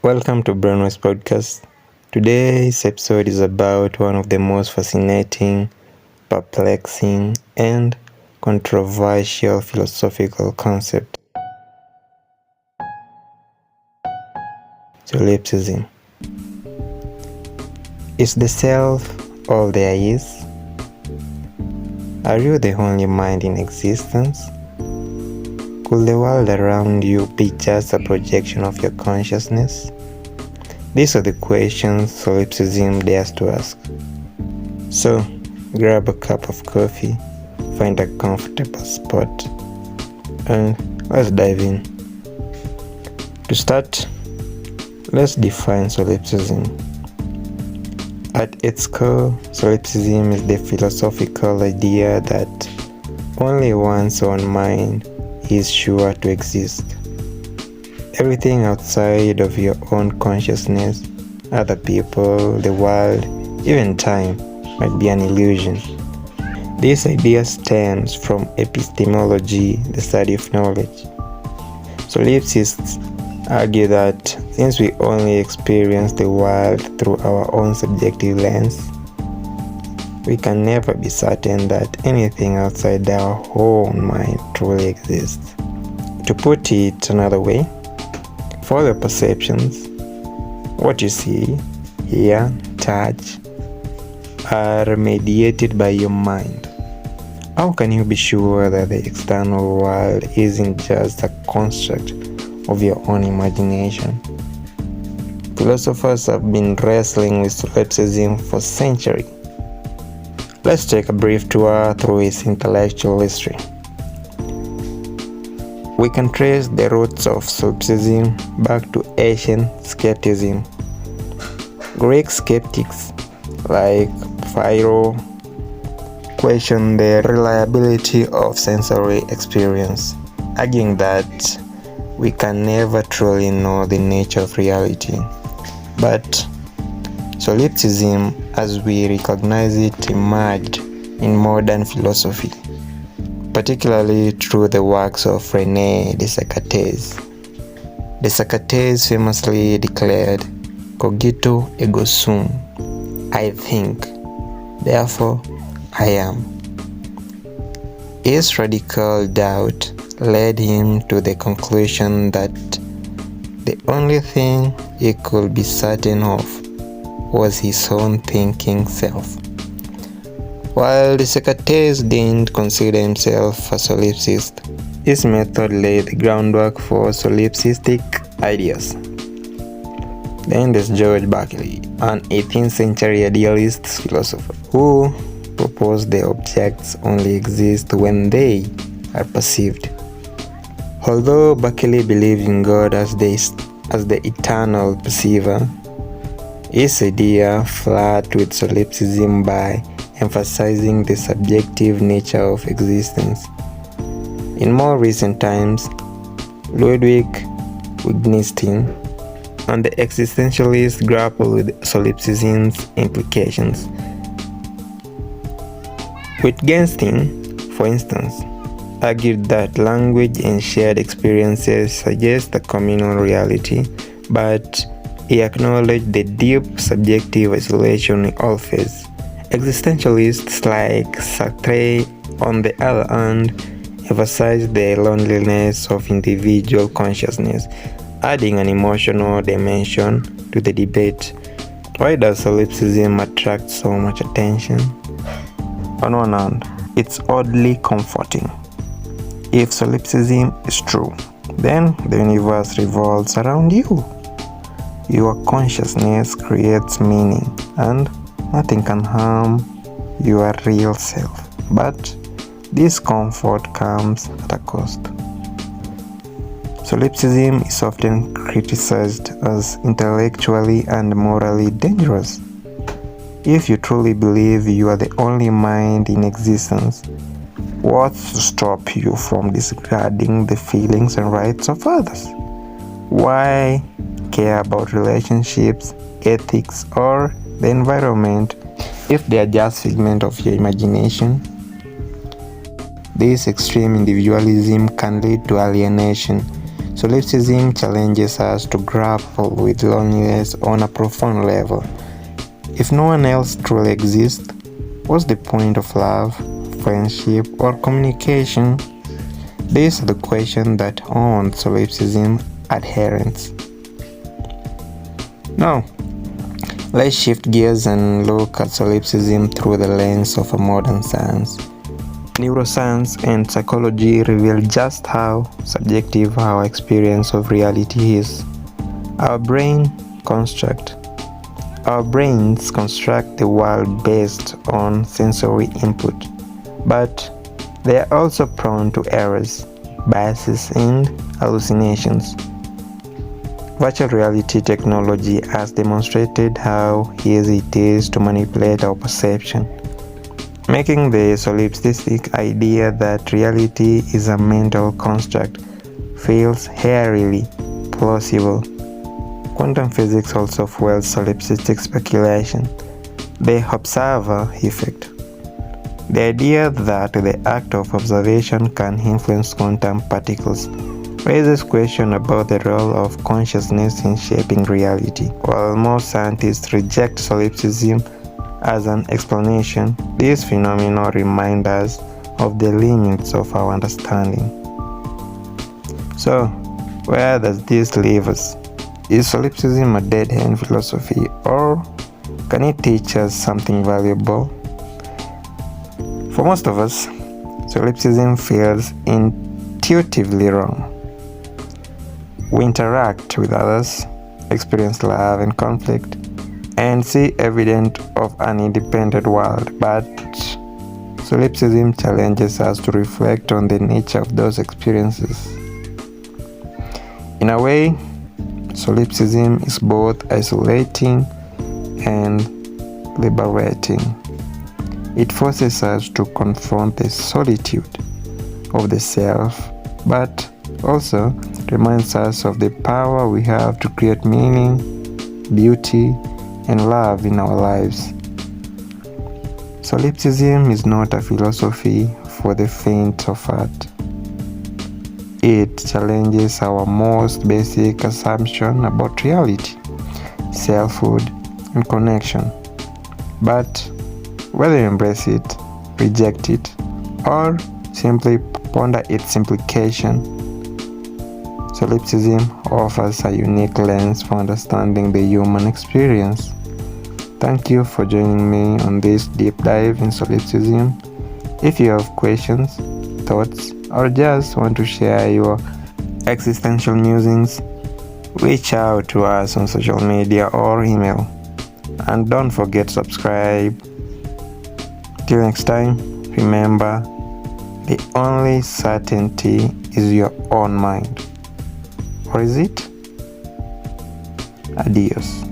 Welcome to BRAINWAVES podcast. Today's episode is about one of the most fascinating, perplexing, and controversial philosophical concepts: solipsism. Is the self all there is? Are you the only mind in existence? Could the world around you be just a projection of your consciousness? These are the questions solipsism dares to ask. So, grab a cup of coffee, find a comfortable spot, and let's dive in. To start, let's define solipsism. At its core, solipsism is the philosophical idea that only one's own mind is sure to exist. Everything outside of your own consciousness, other people, the world, even time, might be an illusion. This idea stems from epistemology, the study of knowledge. Solipsists argue that since we only experience the world through our own subjective lens, we can never be certain that anything outside our own mind truly exists. To put it another way, for your perceptions, what you see, hear, touch, are mediated by your mind. How can you be sure that the external world isn't just a construct of your own imagination? Philosophers have been wrestling with solipsism for centuries. Let's take a brief tour through its intellectual history. We can trace the roots of solipsism back to ancient skepticism. Greek skeptics like Philo questioned the reliability of sensory experience, arguing that we can never truly know the nature of reality. But solipsism, as we recognize it, emerged in modern philosophy, particularly through the works of René Descartes. Descartes famously declared, "Cogito ergo sum," I think, therefore I am. His radical doubt led him to the conclusion that the only thing he could be certain of was his own thinking self. While Descartes didn't consider himself a solipsist, his method laid the groundwork for solipsistic ideas. Then there's George Berkeley, an 18th century idealist philosopher, who proposed the objects only exist when they are perceived. Although Berkeley believed in God as the eternal perceiver, his idea flirted with solipsism by emphasizing the subjective nature of existence. In more recent times, Ludwig Wittgenstein and the existentialists grapple with solipsism's implications. Wittgenstein, for instance, argued that language and shared experiences suggest a communal reality, but he acknowledged the deep subjective isolation in all faiths. Existentialists like Sartre, on the other hand, emphasize the loneliness of individual consciousness, adding an emotional dimension to the debate. Why does solipsism attract so much attention? On one hand, it's oddly comforting. If solipsism is true, then the universe revolves around you. Your consciousness creates meaning, and nothing can harm your real self. But this comfort comes at a cost. Solipsism is often criticized as intellectually and morally dangerous. If you truly believe you are the only mind in existence, what's to stop you from disregarding the feelings and rights of others? Why care about relationships, ethics, or the environment if they are just figment of your imagination? This extreme individualism can lead to alienation, Solipsism challenges us to grapple with loneliness on a profound level. If no one else truly exists, what's the point of love, friendship, or communication? These are the questions that haunt solipsism adherents. Now, let's shift gears and look at solipsism through the lens of a modern science. Neuroscience and psychology reveal just how subjective our experience of reality is. Our brains construct the world based on sensory input, but they are also prone to errors, biases, and hallucinations. Virtual reality technology has demonstrated how easy it is to manipulate our perception, making the solipsistic idea that reality is a mental construct feels eerily plausible. Quantum physics also fuels solipsistic speculation. The observer effect. The idea that the act of observation can influence quantum particles raises questions about the role of consciousness in shaping reality. While most scientists reject solipsism as an explanation, these phenomena remind us of the limits of our understanding. So, where does this leave us? Is solipsism a dead-end philosophy, or can it teach us something valuable? For most of us, solipsism feels intuitively wrong. We interact with others, experience love and conflict, and see evidence of an independent world, but solipsism challenges us to reflect on the nature of those experiences. In a way, solipsism is both isolating and liberating. It forces us to confront the solitude of the self, but also reminds us of the power we have to create meaning, beauty, and love in our lives. Solipsism is not a philosophy for the faint of heart. It challenges our most basic assumption about reality, selfhood, and connection. But whether you embrace it, reject it, or simply ponder its implication, solipsism offers a unique lens for understanding the human experience. Thank you for joining me on this deep dive in solipsism. If you have questions, thoughts, or just want to share your existential musings, reach out to us on social media or email. And don't forget to subscribe. Till next time, remember, the only certainty is your own mind. Or is it? Adios.